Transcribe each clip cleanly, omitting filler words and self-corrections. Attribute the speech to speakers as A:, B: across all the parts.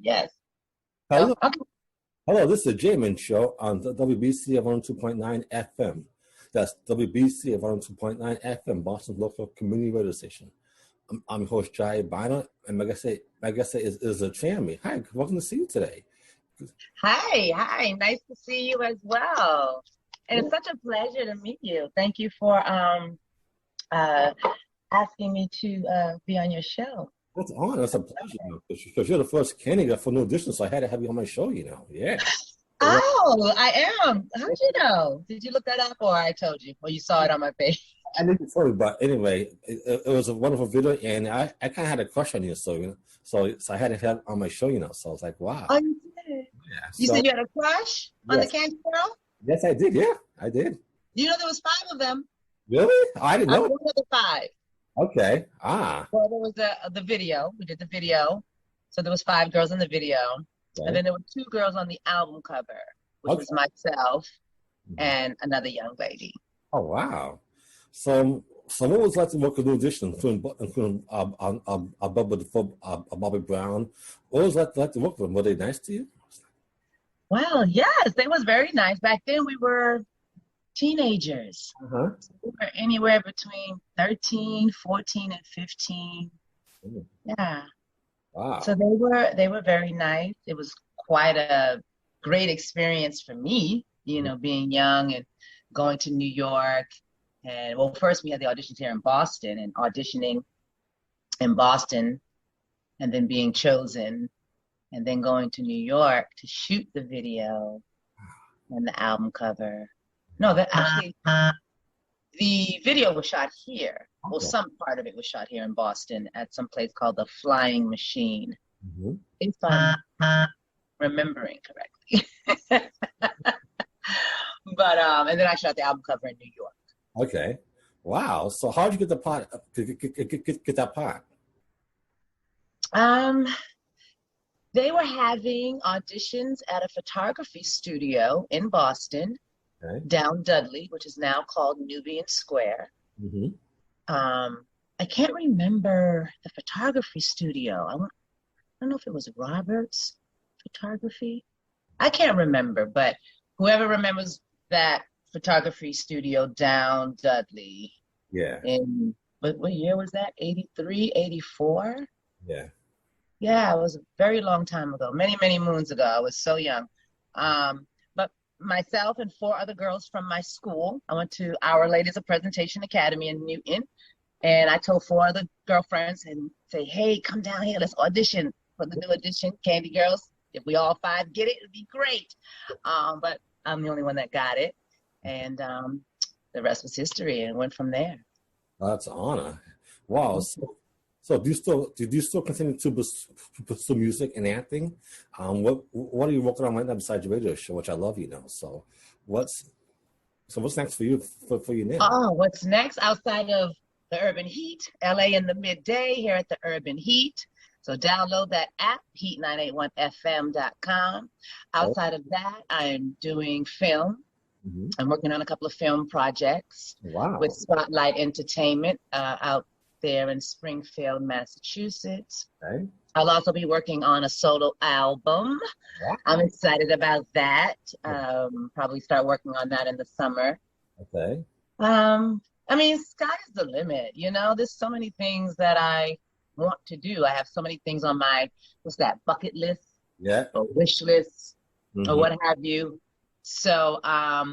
A: Yes. No?
B: Hello,
A: Okay.
B: hello. This is the Jayman Show on the WBC of 102.9 FM. That's WBC of 102.9 FM, Boston's local community radio station. I'm your host Jaiye Bynoe, and my guest is LaTamra. Hi, welcome to see you today.
A: Hi. Nice to see you as well. And it's such a pleasure to meet you. Thank you for asking me to be on your show.
B: That's an honor. It's a pleasure because you're the first candidate for New Edition, so I had to have you on my show. Yeah.
A: Oh, I am. How'd you know? Did you look that up, or I told you, or you saw it on my page?
B: I didn't tell you, but anyway, it was a wonderful video, and I kind of had a crush on you, so I had to have on my show, So I was like, wow.
A: Oh, you did?
B: Yeah.
A: You said you had a crush on the Candy Girl?
B: Yes, I did. Yeah, I did.
A: You know there was 5 of them.
B: Really? I didn't know.
A: I was one of the 5.
B: Okay.
A: Well, there was the video. We did the video. So there was 5 girls in the video. Okay. And then there were 2 girls on the album cover, which was myself and another young lady.
B: Oh, wow. So what was it like to work with New Edition, including Bobby Brown? What was it like to work with them? Were they nice to you?
A: Well, yes, they was very nice. Back then we were teenagers.
B: Uh-huh.
A: So we were anywhere between 13, 14, and 15. Yeah.
B: Wow.
A: So they were very nice. It was quite a great experience for me, being young and going to New York. And well, first we had the auditions here in Boston and auditioning in Boston and then being chosen and then going to New York to shoot the video and the album cover. No, the video was shot here. Well, some part of it was shot here in Boston at some place called the Flying Machine, if I'm remembering correctly. But and then I shot the album cover in New York.
B: Okay. Wow. So how did you get the part? Get that part?
A: They were having auditions at a photography studio in Boston, down Dudley, which is now called Nubian Square.
B: Mm-hmm.
A: I can't remember the photography studio. I don't know if it was Roberts Photography. I can't remember, but whoever remembers that photography studio down Dudley.
B: Yeah.
A: In what year was that? 83, 84?
B: Yeah.
A: Yeah, it was a very long time ago. Many, many moons ago. I was so young. But myself and 4 other girls from my school, I went to Our Ladies of Presentation Academy in Newton. And I told 4 other girlfriends and say, hey, come down here. Let's audition for the New Edition, Candy Girls. If we all 5 get it, it'd be great. But I'm the only one that got it. And the rest was history, and went from there.
B: That's an honor. Wow. So do you still continue to pursue music and acting? What are you working on right now besides your radio show, which I love, So what's next for you for you now?
A: Oh, what's next outside of the Urban Heat? LA in the midday here at the Urban Heat. So download that app, heat981fm.com. Outside of that, I'm doing film.
B: Mm-hmm.
A: I'm working on a couple of film projects with Spotlight Entertainment out there in Springfield, Massachusetts.
B: Okay.
A: I'll also be working on a solo album.
B: Wow.
A: I'm excited about that. Probably start working on that in the summer.
B: Okay.
A: I mean, sky's the limit, There's so many things that I want to do. I have so many things on my, bucket list?
B: Yeah.
A: Or wish list, or what have you. So I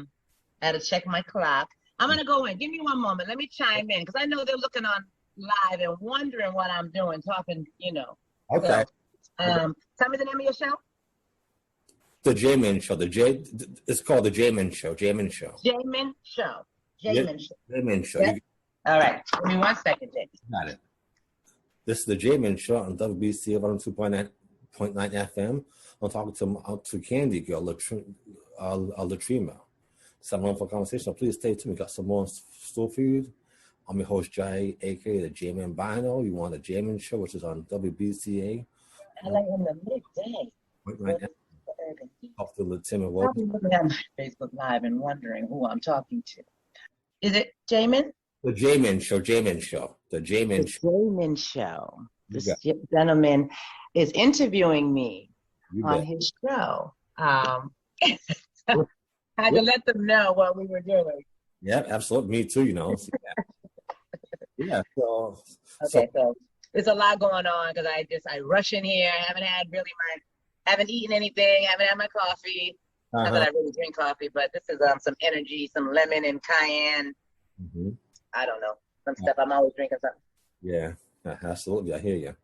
A: had to check my clock. I'm going to go in. Give me one moment. Let me chime in because I know they're looking on live and wondering what I'm doing, talking,
B: Okay.
A: So, tell me the name of your show.
B: The Jayman Show. It's called the Jayman Show. Jayman Show.
A: Jayman Show. Jayman Show.
B: Jayman Show.
A: Yes? All right. Give me 1 second, Jayman.
B: Got it. This is the Jayman Show on WBC of 102.9 FM. I'm talking to Candy Girl, LaTamra. So I'm on for conversation. Please stay tuned. We got some more store for you. I'm your host, Jaiye, a.k.a. the Jayman Bynoe. You want the Jayman Show, which is on WBCA.
A: LA in the midday.
B: Off the LaTamra.
A: Probably looking at my Facebook Live and wondering who I'm talking to. Is it Jayman?
B: The Jayman Show. The Jayman Show.
A: Jayman Show. This gentleman is interviewing me
B: You
A: on
B: bet.
A: his show. I had
B: Yeah,
A: to let them know what we were doing.
B: yeah, absolutely. Me too. So, yeah. So
A: Okay, so there's a lot going on because I rush in here. Haven't eaten anything. Haven't had my coffee. Not that
B: uh-huh.
A: I really drink coffee, but this is some energy, some lemon and cayenne.
B: Hmm.
A: I don't know, some stuff. I'm always drinking something.
B: Yeah, absolutely. I hear you.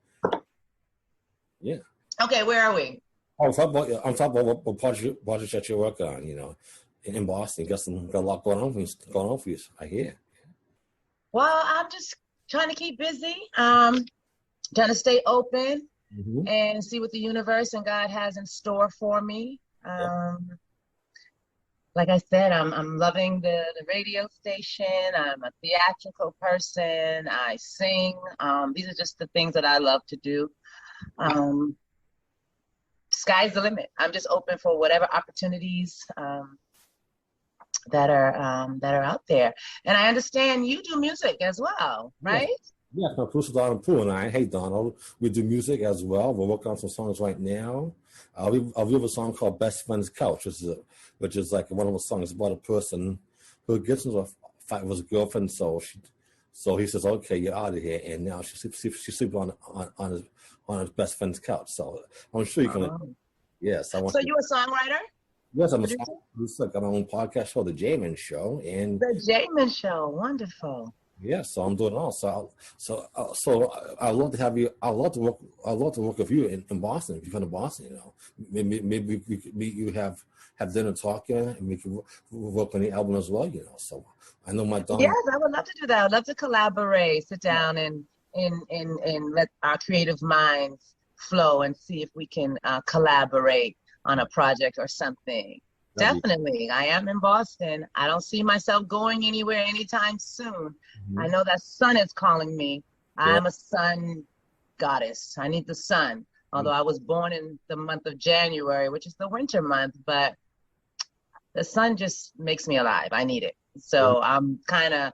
B: Yeah.
A: Okay, where are we?
B: I'm talking about what projects that you work on, in Boston. Got a lot going on for you. I hear.
A: Well, I'm just trying to keep busy. Trying to stay open
B: Mm-hmm.
A: and see what the universe and God has in store for me.
B: Yeah.
A: Like I said, I'm loving the radio station. I'm a theatrical person. I sing. These are just the things that I love to do. Um, Sky's the limit. I'm just open for whatever opportunities that are out there. And I understand you do music as well,
B: Yes.
A: right?
B: Yes, my producer Donald Poole and I. Hey, Donald, we do music as well. We're working on some songs right now. We have a song called "Best Friend's Couch," which is like one of the songs about a person who gets into a fight with his girlfriend. So he says, "Okay, you're out of here," and now she sleeps on his best friend's couch. So I'm sure you can.
A: Oh.
B: Yes, I want
A: So
B: you.
A: you a songwriter,
B: Yes, I'm a
A: producer?
B: song producer. I got my own podcast show, The Jayman Show, and
A: The Jayman Show. Wonderful.
B: yeah, so I'm doing all. I'd love to have you. I'd love to work. I'd love to work with you in Boston. If you come to Boston, maybe we could meet you, have dinner, talking, and we could work on the album as well. So I know my
A: Yes,
B: Don.
A: I would love to do that. I'd love to collaborate, sit down and let our creative minds flow and see if we can collaborate on a project or something.
B: That'd
A: Definitely. I am in Boston. I don't see myself going anywhere anytime soon. I know that sun is calling me.
B: Yeah.
A: I'm a sun goddess. I need the sun. Although I was born in the month of January, which is the winter month, but the sun just makes me alive. I need it. So I'm kind of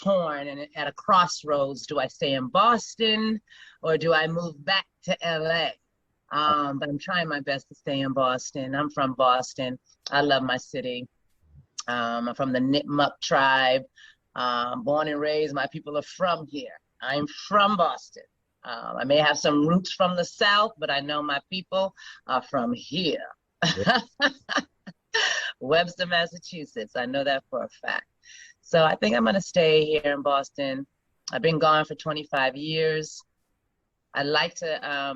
A: torn and at a crossroads. Do I stay in Boston or do I move back to LA? But I'm trying my best to stay in Boston. I'm from Boston. I love my city. I'm from the Nipmuc tribe. Born and raised. My people are from here. I'm from Boston. I may have some roots from the South, but I know my people are from here. Webster, Massachusetts. I know that for a fact. So I think I'm going to stay here in Boston. I've been gone for 25 years. I'd like to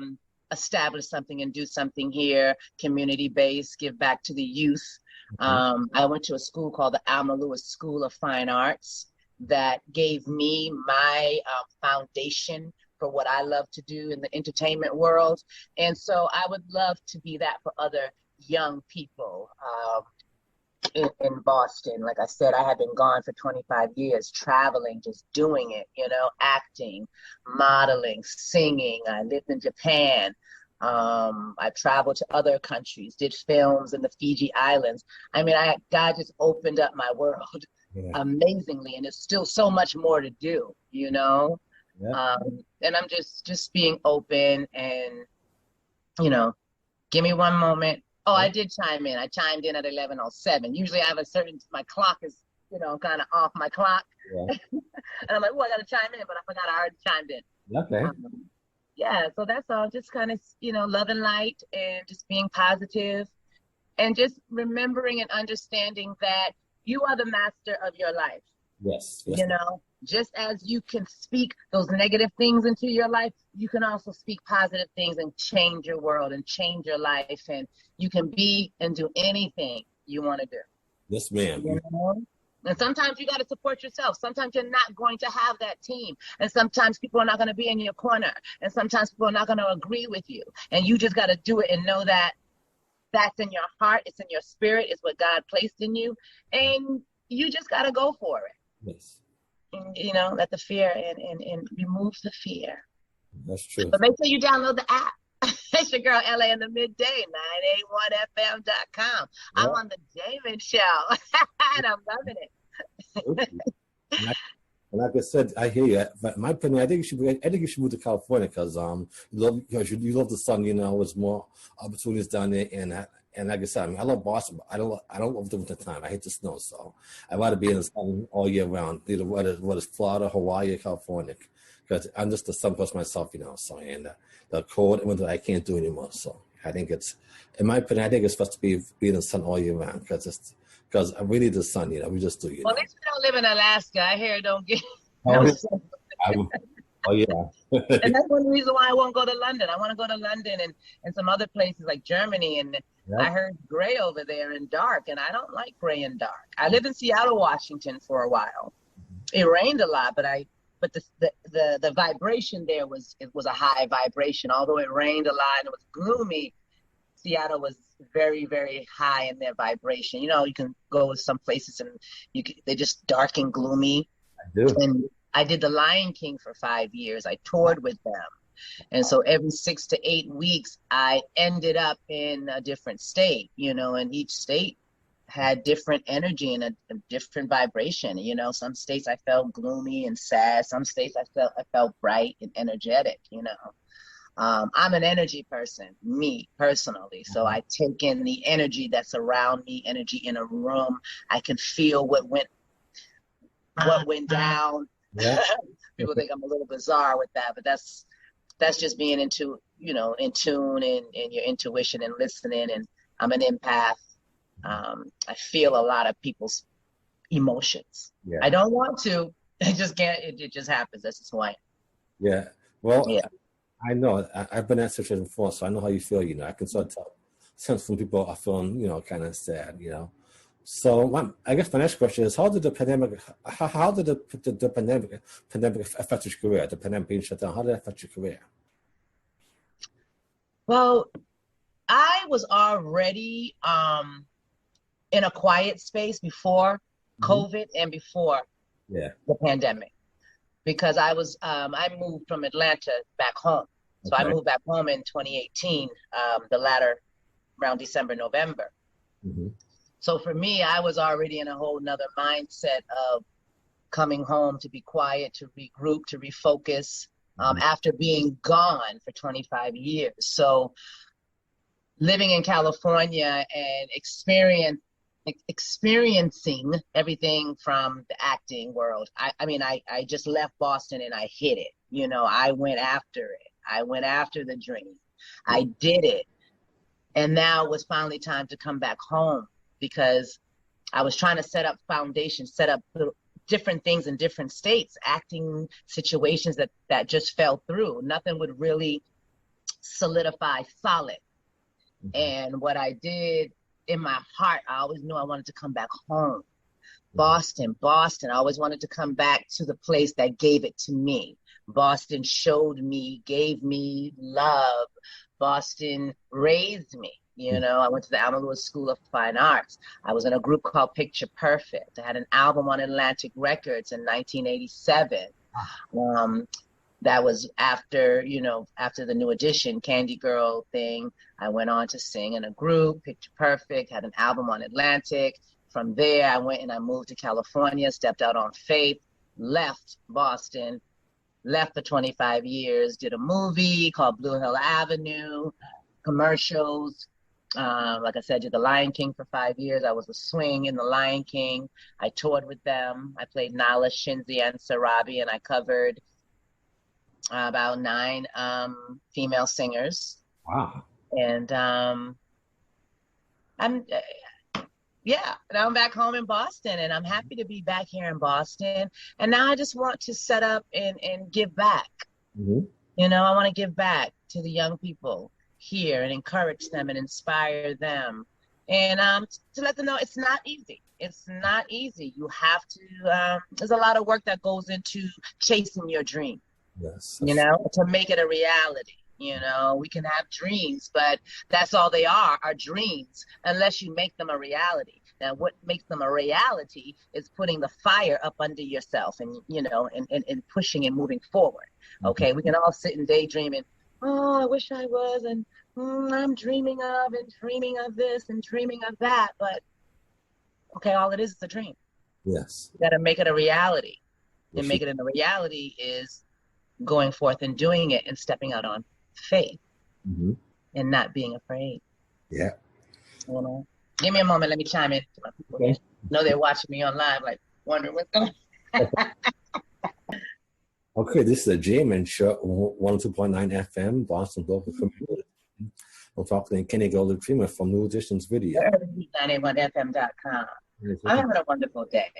A: establish something and do something here, community-based, give back to the youth. I went to a school called the Alma Lewis School of Fine Arts that gave me my foundation for what I love to do in the entertainment world. And so I would love to be that for other young people in Boston. Like I said, I have been gone for 25 years, traveling, just doing it, acting, modeling, singing. I lived in Japan. I traveled to other countries, did films in the Fiji Islands. I mean, God just opened up my world amazingly, and there's still so much more to do, Yeah. And I'm just being open and, give me one moment. Oh, I did chime in. I chimed in at 11:07. Usually I have my clock is, kind of off my clock.
B: Yeah.
A: And I'm like, oh, I got to chime in, but I forgot I already chimed in.
B: Okay.
A: Yeah, so that's all. Just kind of, love and light and just being positive and just remembering and understanding that you are the master of your life.
B: Yes.
A: Just as you can speak those negative things into your life, you can also speak positive things and change your world and change your life. And you can be and do anything you want to do.
B: Yes, ma'am.
A: And sometimes you got to support yourself. Sometimes you're not going to have that team. And sometimes people are not going to be in your corner. And sometimes people are not going to agree with you. And you just got to do it and know that that's in your heart. It's in your spirit. It's what God placed in you. And you just got to go for it.
B: Yes.
A: And, let the fear and remove the fear.
B: That's true.
A: But make sure you download the app. It's your girl, LA in the midday, 981fm.com. I'm on the Jayman Show, and I'm loving it.
B: And like I said, I hear you. But in my opinion, I think you should move to California because you love the sun. You know, there's more opportunities down there. And like I said, I mean, I love Boston, but I don't love the winter time. I hate the snow, so I'd rather be in the sun all year round. Either whether it's Florida, Hawaii, or California, because I'm just a sun person myself. You know, so and the cold and winter I can't do anymore. So I think it's, in my opinion, I think it's supposed to be in the sun all year round because I really need the sun. You know, we just do. You
A: Well,
B: know.
A: at least we don't live in Alaska. I hear it don't get
B: Oh,
A: no
B: yeah.
A: sun.
B: Oh yeah.
A: And that's one reason why I won't go to London. I want to go to London and some other places like Germany. And
B: Yep.
A: I heard gray over there and dark, and I don't like gray and dark. I lived in Seattle, Washington for a while. It rained a lot, but the vibration there was a high vibration. Although it rained a lot and it was gloomy, Seattle was very, very high in their vibration. You know, you can go to some places and they're just dark and gloomy.
B: I do.
A: And I did the Lion King for 5 years. I toured with them. And so every 6 to 8 weeks, I ended up in a different state, you know, and each state had different energy and a different vibration. You know, some states I felt gloomy and sad. Some states I felt bright and energetic, you know. I'm an energy person, me personally. So I take in the energy that's around me, energy in a room. I can feel what went down.
B: Yeah.
A: People think I'm a little bizarre with that, but that's just being in tune and your intuition and listening. And I'm an empath. I feel a lot of people's emotions.
B: Yeah.
A: I don't want to. I just can't. It just happens. That's just who I am.
B: Yeah. Well,
A: Yeah.
B: I know. I've been in that situation before, so I know how you feel. You know, I can sort of tell. Since some people are feeling, you know, kind of sad. You know. So I guess my next question is: how did the pandemic affect your career? The pandemic being shut down, how did it affect your career?
A: Well, I was already in a quiet space before COVID and before the pandemic, because I moved from Atlanta back home. So I moved back home in 2018, the latter around December, November.
B: Mm-hmm.
A: So for me, I was already in a whole nother mindset of coming home to be quiet, to regroup, to refocus after being gone for 25 years. So living in California and experiencing everything from the acting world. I mean, I just left Boston and I hit it. You know, I went after it. I went after the dream. I did it. And now it was finally time to come back home, because I was trying to set up foundations, set up different things in different states, acting situations that just fell through. Nothing would really solidify solid. And what I did in my heart, I always knew I wanted to come back home. Boston. I always wanted to come back to the place that gave it to me. Boston showed me, gave me love. Boston raised me. You know, I went to the Alma Lewis School of Fine Arts. I was in a group called Picture Perfect. I had an album on Atlantic Records in 1987. That was after the New Edition Candy Girl thing. I went on to sing in a group, Picture Perfect, had an album on Atlantic. From there, I went and I moved to California, stepped out on faith, left Boston, left for 25 years, did a movie called Blue Hill Avenue, commercials. Like I said, did the Lion King for 5 years. I was a swing in the Lion King. I toured with them. I played Nala, Shinzi, and Sarabi, and I covered about 9 female singers.
B: Wow.
A: And now I'm back home in Boston, and I'm happy to be back here in Boston. And now I just want to set up and give back. Mm-hmm. You know, I want to give back to the young people here and encourage them and inspire them, and to let them know it's not easy. It's not easy. You have to, there's a lot of work that goes into chasing your dream.
B: Yes.
A: You know, to make it a reality. You know, we can have dreams, but that's all they are dreams, unless you make them a reality. Now, what makes them a reality is putting the fire up under yourself and, you know, and pushing and moving forward. Okay, we can all sit and daydream and, oh, I wish I was, and I'm dreaming of this and dreaming of that. But, okay, all it is a dream.
B: Yes.
A: You got to make it a reality. and make it into reality is going forth and doing it and stepping out on faith and not being afraid.
B: Yeah.
A: You know? Give me a moment. Let me chime in to my people. Okay. Know they're watching me on live, like wondering what's going on.
B: Okay, this is the Jayman Show, 102.9 FM, Boston local community. I'm talking to Kenny LaTamra from New Edition's video.
A: 981fm.com. I'm having a wonderful day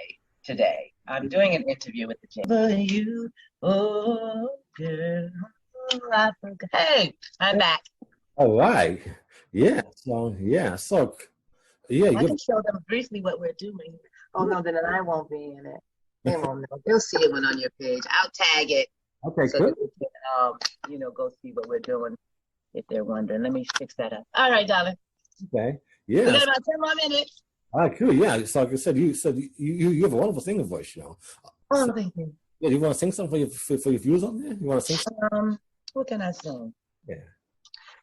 A: today. I'm doing an interview with the Jayman. You, oh girl, I forgot. Hey, I'm back.
B: All right. Yeah. So yeah.
A: I can show them briefly what we're doing. Oh no, then I won't be in it. They won't know. They'll see it when on your page. I'll tag it.
B: Okay,
A: so
B: good.
A: That they can, go see what we're doing if they're wondering. Let me fix that up. All right, darling.
B: Okay. Yeah.
A: We got about 10 more minutes.
B: All right, cool. Yeah. So like I said, you have a wonderful singing voice,
A: Oh, thank you.
B: Yeah, you want to sing something for your viewers on there? You want to sing something?
A: What can I sing?
B: Yeah.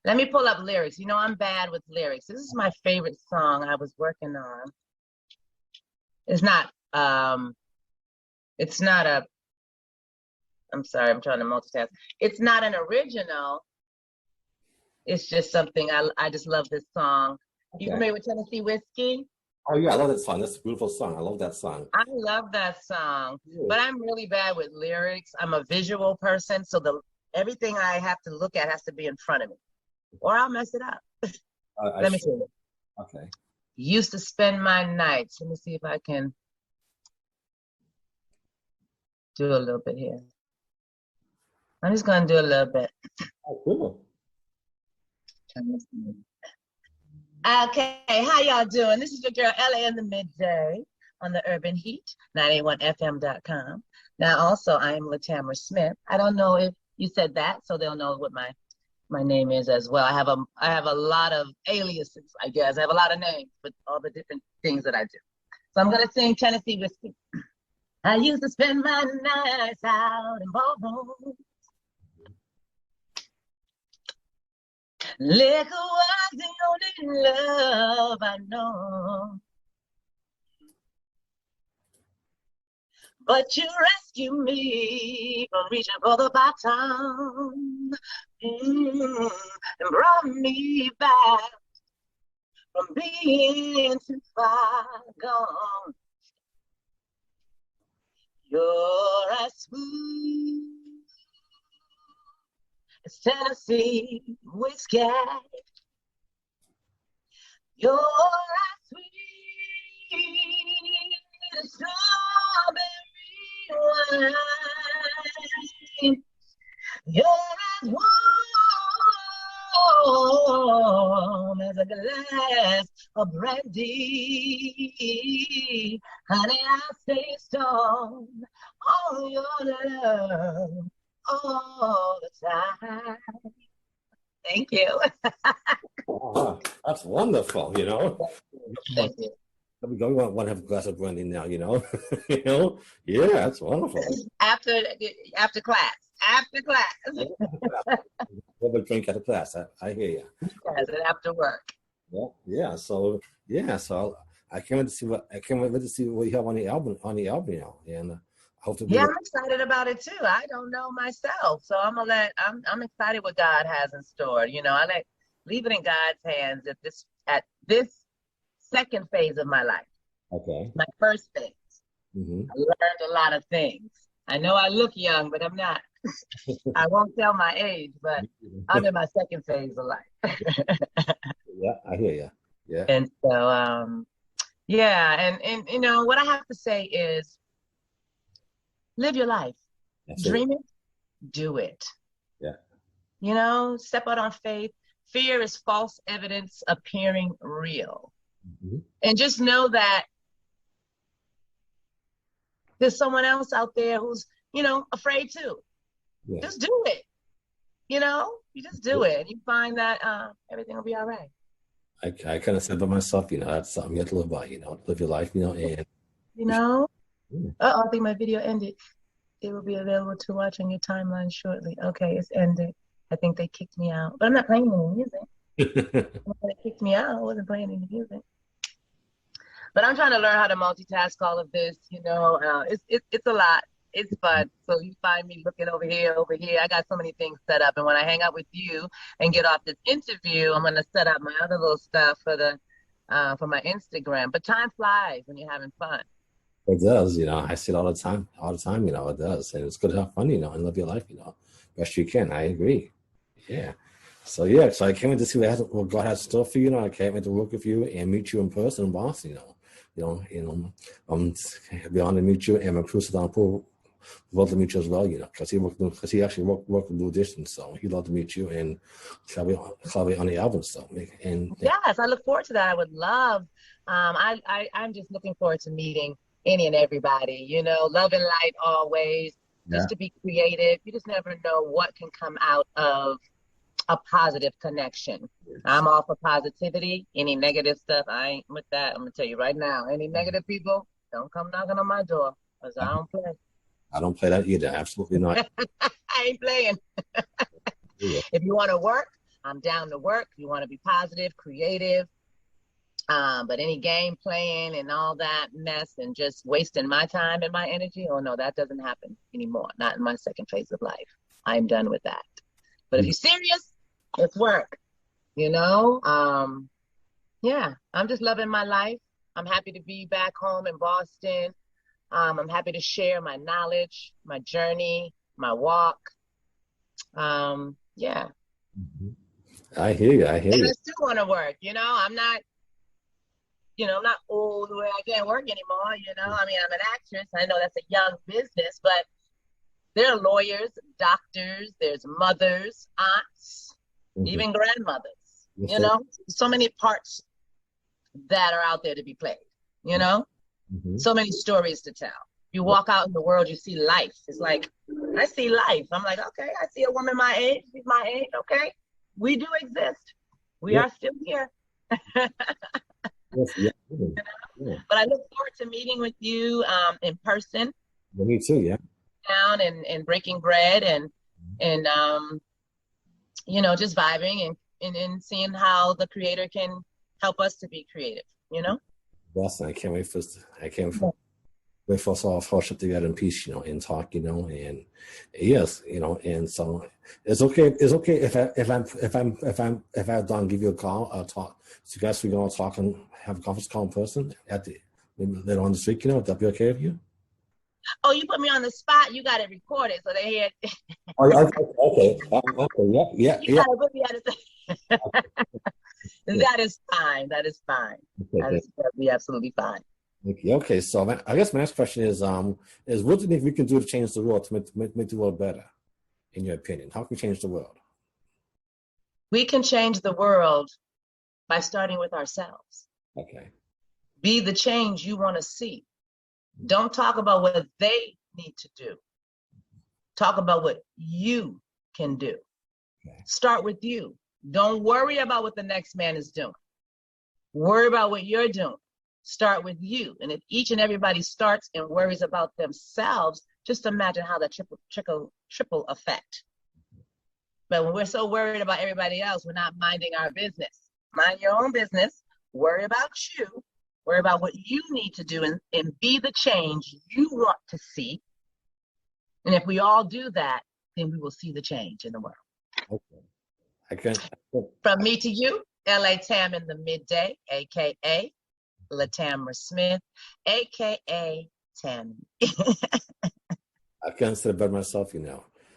A: Let me pull up lyrics. I'm bad with lyrics. This is my favorite song I was working on. I'm sorry, I'm trying to multitask. It's not an original. It's just something, I just love this song. Okay. You familiar with Tennessee Whiskey?
B: Oh yeah, I love that song. That's a beautiful song. I love that song.
A: I love that song, but I'm really bad with lyrics. I'm a visual person, so everything I have to look at has to be in front of me, or I'll mess it up. Let me see.
B: Okay.
A: Used to spend my nights. Let me see if I can do a little bit here. I'm just going to do a little bit.
B: Oh, cool.
A: Okay, how y'all doing? This is your girl, LA in the Midday on the Urban Heat, 981fm.com. Now, also, I am LaTamra Smith. I don't know if you said that, so they'll know what my name is as well. I have a lot of aliases, I guess. I have a lot of names for all the different things that I do. So I'm going to sing Tennessee Whiskey. I used to spend my nights out in ballrooms. Liquor was the only love I know. But you rescued me from reaching for the bottom and brought me back from being too far gone. You're as smooth as Tennessee whiskey. You're as sweet as strawberry wine. You're as warm as a glass of brandy. Honey, I stay strong on your love all the time. Thank you.
B: Oh, that's wonderful,
A: Thank you.
B: We want to have a glass of brandy now, Yeah, that's wonderful.
A: After class.
B: Have a drink after class. I hear you.
A: Yes, and after work.
B: Yeah. So I can't wait to see what you have on the album and hopefully.
A: I'm excited about it too. I don't know myself, so I'm excited what God has in store. I leave it in God's hands at this second phase of my life.
B: Okay.
A: My first phase. I learned a lot of things. I know I look young, but I'm not. I won't tell my age, but I'm in my second phase of life.
B: Yeah, I hear you. Yeah.
A: And so, and what I have to say is, live your life. Dream it, do it.
B: Yeah.
A: Step out on faith. Fear is false evidence appearing real. And just know that there's someone else out there who's, afraid too. Yeah. Just do it. You just do it. And you find that everything will be all right.
B: I kind of said by myself, that's something you have to live by, live your life, and.
A: I think my video ended. It will be available to watch on your timeline shortly. Okay, it's ended. I think they kicked me out, but I'm not playing any music. They kicked me out. I wasn't playing any music. But I'm trying to learn how to multitask all of this. It's a lot. It's fun. So you find me looking over here, over here. I got so many things set up. And when I hang out with you and get off this interview, I'm gonna set up my other little stuff for my Instagram. But time flies when you're having fun.
B: It does, I see it all the time, it does. And it's good to have fun, and live your life, best you can. I agree. Yeah. So I can't wait to see what God has stuff for you. I can't wait to work with you and meet you in person in Boston. Be on to meet you, and my producer Don Poole would love to meet you as well. Because he actually worked with New Edition, so he'd love to meet you and collaborate on the album. So
A: yes, I look forward to that. I would love. I'm just looking forward to meeting any and everybody. Love and light always. Just to be creative. You just never know what can come out of a positive connection. Yes. I'm all for positivity. Any negative stuff, I ain't with that. I'm gonna tell you right now. Any negative people, don't come knocking on my door, because I don't play.
B: I don't play that either. Absolutely not.
A: I ain't playing. Yeah. If you want to work, I'm down to work. You want to be positive, creative. But any game playing and all that mess and just wasting my time and my energy, oh no, that doesn't happen anymore. Not in my second phase of life. I'm done with that. But if you're serious, it's work, yeah, I'm just loving my life. I'm happy to be back home in Boston. I'm happy to share my knowledge, my journey, my walk. Yeah.
B: Mm-hmm. I hear you.
A: And I still want to work, I'm not, I'm not old where I can't work anymore, I mean, I'm an actress. I know that's a young business, but there are lawyers, doctors, there's mothers, aunts, even grandmothers, so many parts that are out there to be played, so many stories to tell. You walk out in the world, you see life. It's like, I see life. I'm like, okay, I see a woman my age, she's my age, okay. We do exist. We are still here.
B: Yes, yeah.
A: But I look forward to meeting with you in person.
B: Well, me too, yeah.
A: Down and breaking bread and just vibing and seeing how the creator can help us to be creative,
B: Yes, I can't wait for us all to fellowship together in peace, and talk, and yes, and so it's okay if I don't give you a call, talk. So guys, we're gonna talk and have a conference call in person maybe later on this week, would that be okay with you?
A: Oh, you put me on the spot. You got it recorded, so they hear.
B: Okay. Yeah.
A: Gotta put me on the That is fine. That is fine. That'll be absolutely fine.
B: Okay. So I guess my next question is what do you think we can do to change the world, to make the world better, in your opinion? How can we change the world?
A: We can change the world by starting with ourselves.
B: Okay.
A: Be the change you want to see. Don't talk about what they need to do. Talk about what you can do. Okay. Start with you. Don't worry about what the next man is doing. Worry about what you're doing. Start with you. And if each and everybody starts and worries about themselves, just imagine how that triple effect. But when we're so worried about everybody else, we're not minding our business. Mind your own business. Worry about you. Worry about what you need to do and be the change you want to see. And if we all do that, then we will see the change in the world.
B: Okay.
A: From me to you, LaTam in the midday, a.k.a. LaTamra Smith, a.k.a. Tammy.
B: I can't say it better myself,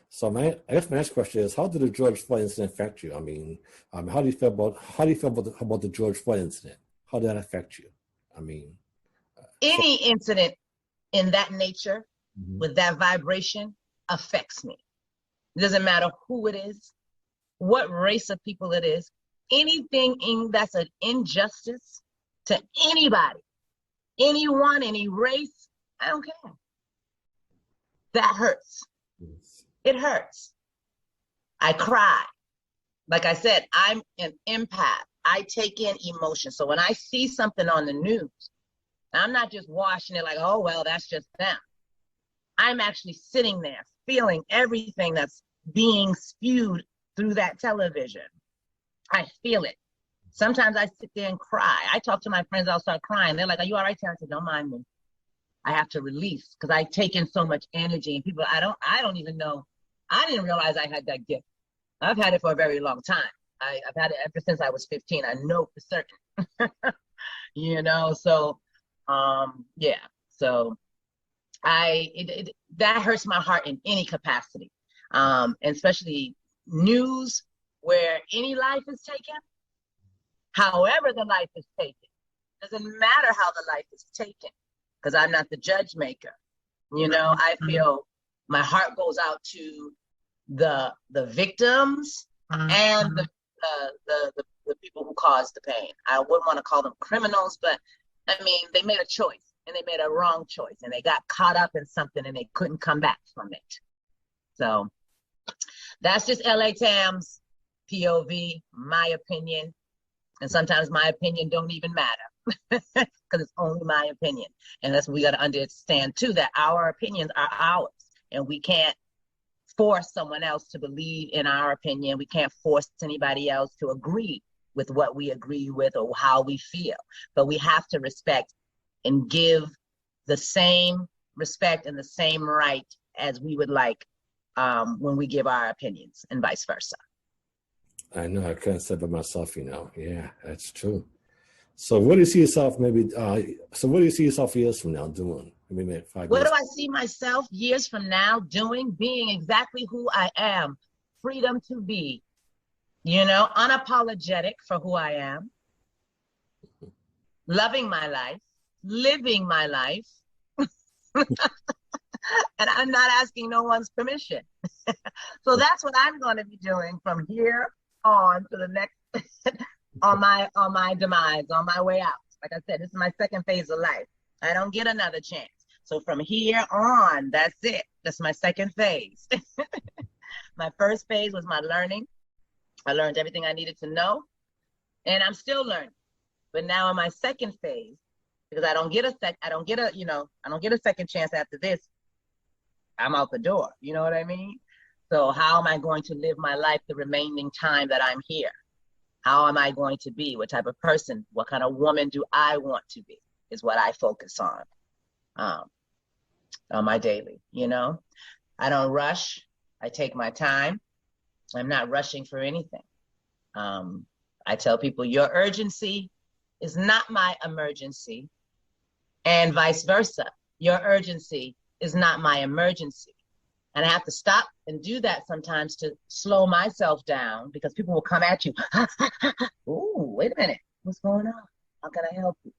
B: So I guess my next question is, how did the George Floyd incident affect you? I mean, how do you feel about the George Floyd incident? How did that affect you? I mean,
A: any incident in that nature with that vibration affects me. It doesn't matter who it is, what race of people it is, anything that's an injustice to anybody, anyone, any race, I don't care. That hurts.
B: Yes.
A: It hurts. I cry. Like I said, I'm an empath. I take in emotion. So when I see something on the news, I'm not just watching it like, oh, well, that's just them. I'm actually sitting there feeling everything that's being spewed through that television. I feel it. Sometimes I sit there and cry. I talk to my friends, I'll start crying. They're like, are you all right, Terrence? I said, don't mind me. I have to release because I take in so much energy, and people, I don't even know. I didn't realize I had that gift. I've had it for a very long time. I've had it ever since I was 15. I know for certain, so, yeah. So that hurts my heart in any capacity. And especially news where any life is taken, however the life is taken, doesn't matter how the life is taken, because I'm not the judge maker. I feel my heart goes out to the victims and the people who caused the pain. I wouldn't want to call them criminals, but I mean, they made a choice, and they made a wrong choice, and they got caught up in something, and they couldn't come back from it. So that's just LaTam's POV, my opinion. And sometimes my opinion don't even matter because it's only my opinion. And that's what we got to understand too, that our opinions are ours, and we can't force someone else to believe in our opinion. We can't force anybody else to agree with what we agree with or how we feel. But we have to respect and give the same respect and the same right as we would like when we give our opinions, and vice versa.
B: I know, I couldn't say by myself, Yeah, that's true. So what do you see yourself what do you see yourself years from now doing? Maybe 5 years.
A: What do I see myself years from now doing? Being exactly who I am. Freedom to be, unapologetic for who I am. Loving my life, living my life. And I'm not asking no one's permission. So that's what I'm going to be doing from here on to the next on my demise, on my way out. Like I said, this is my second phase of life. I don't get another chance. So from here on, that's it. That's my second phase. My first phase was my learning. I learned everything I needed to know, and I'm still learning. But now in my second phase, because I don't get a second chance after this, I'm out the door. You know what I mean? So how am I going to live my life the remaining time that I'm here? How am I going to be? What type of person? What kind of woman do I want to be? Is what I focus on my daily. I don't rush. I take my time. I'm not rushing for anything. I tell people your urgency is not my emergency, and vice versa. Your urgency is not my emergency. And I have to stop and do that sometimes to slow myself down, because people will come at you. Ooh, wait a minute. What's going on? How can I help you?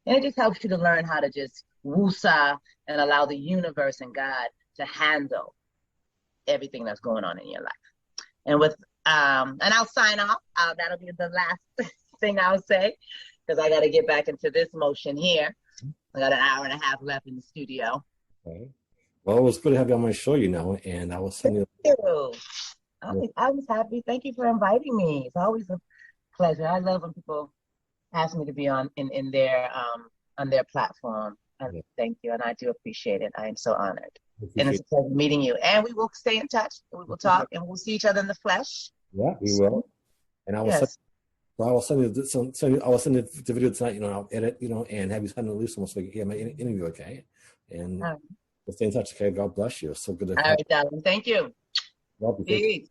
A: And it just helps you to learn how to just woosah and allow the universe and God to handle everything that's going on in your life. And and I'll sign off. That'll be the last thing I'll say, because I got to get back into this motion here. I got an hour and a half left in the studio.
B: Okay. Well, it was good to have you on my show, and I will send you.
A: Thank you. I was happy. Thank you for inviting me. It's always a pleasure. I love when people ask me to be on their platform. And thank you, and I do appreciate it. I am so honored. And it's a pleasure meeting you. And we will stay in touch. And we will talk, and we'll see each other in the flesh.
B: Yeah, we will. And I will send you the video tonight. I'll edit, and have you send it at least once we hear my interview. Okay, and we'll stay in touch. Okay, God bless you. So good to.
A: All right, darling. Thank you.
B: Peace.